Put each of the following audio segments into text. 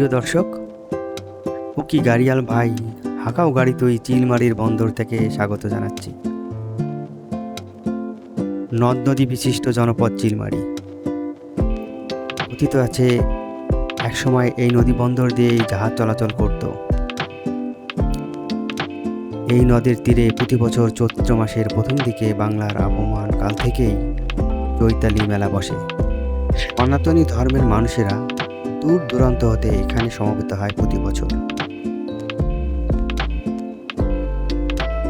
প্রিয় দর্শক, উকি গাড়িয়াল ভাই হাকাও গাড়িতই চিলমারির বন্দর থেকে স্বাগত জানাচ্ছি। নদ নদী বিশিষ্ট জনপদ চিলমারি। কথিত আছে একসময় এই নদী বন্দর দিয়েই জাহাজ চলাচল করত। এই নদের তীরে প্রতি বছর চৈত্র মাসের প্রথম দিকে বাংলার আবহমান কাল থেকেই চৈতালি মেলা বসে। সনাতনী ধর্মের মানুষেরা দূর দূরান্ত হতে এখানে সমবেত হয় প্রতি বছর।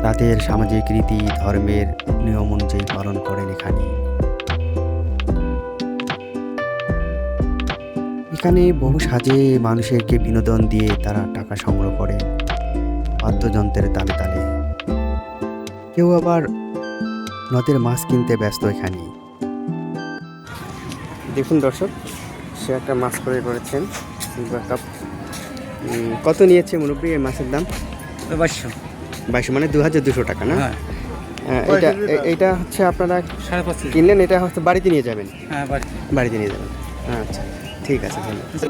তাদের সামাজিক রীতি ধর্মের নিয়ম অনুযায়ী পালন করেন। এখানে বহু সাজে মানুষেরকে বিনোদন দিয়ে তারা টাকা সংগ্রহ করে বাদ্যযন্ত্রের তালে তালে। কেউ আবার নদের মাছ কিনতে ব্যস্ত। এখানে দেখুন দর্শক, সে একটা মাছ ক্রয় করেছেন সিলভার কাপ। কত নিয়েছে মুরব্বী এই মাছের দাম? 2200, মানে 2200 টাকা না? এইটা হচ্ছে আপনারা কিনলেন, এটা হচ্ছে বাড়িতে নিয়ে যাবেন? হ্যাঁ, বাড়িতে নিয়ে যাবেন। আচ্ছা, ঠিক আছে, ধন্যবাদ।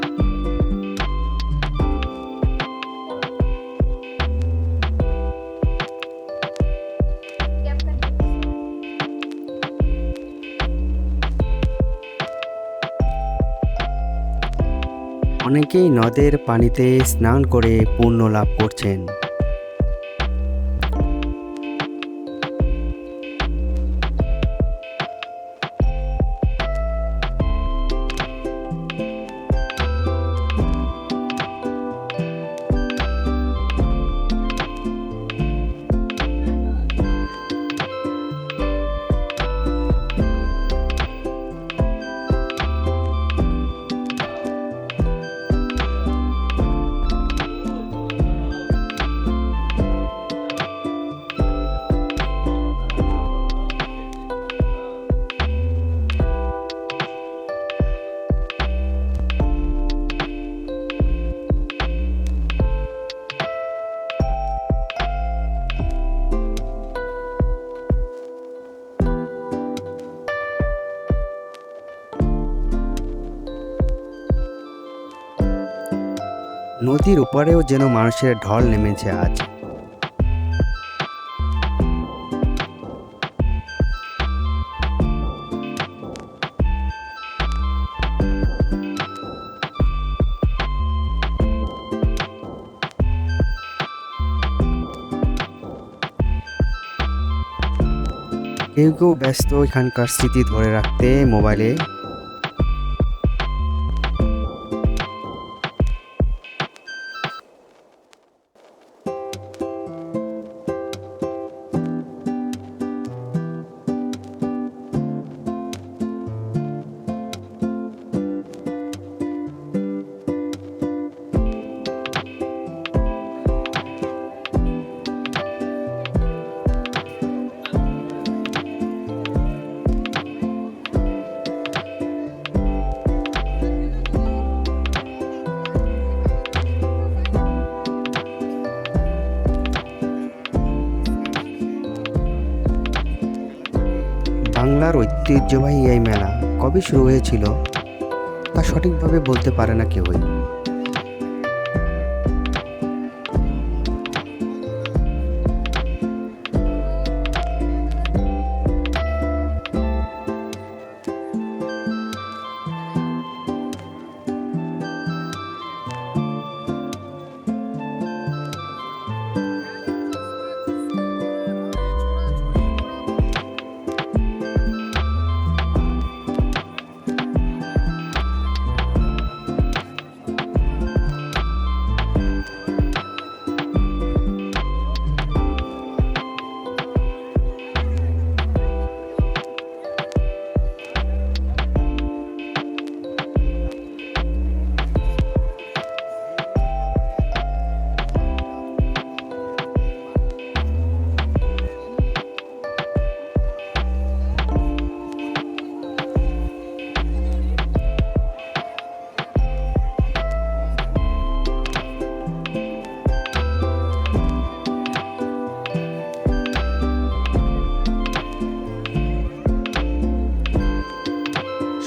অনেকেই নদের পানিতে স্নান করে পুণ্য লাভ করছেন। নদীর ওপারেও যেন মানুষের ঢল নেমেছে আজ। কেউ কেউ ব্যস্ত এখানকার স্মৃতি ধরে রাখতে মোবাইলে। বাংলার ঐতিহ্যবাহী এই মেলা কবে শুরু হয়েছিল তা সঠিকভাবে বলতে পারে না কেউই।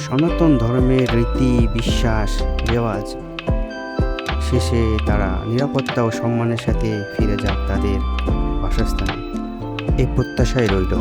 সনাতন ধর্মের রীতি বিশ্বাস রেওয়াজ শেষে তারা নিরাপত্তা ও সম্মানের সাথে ফিরে যাক তাদের বাসস্থানে, এই প্রত্যাশাই রইল।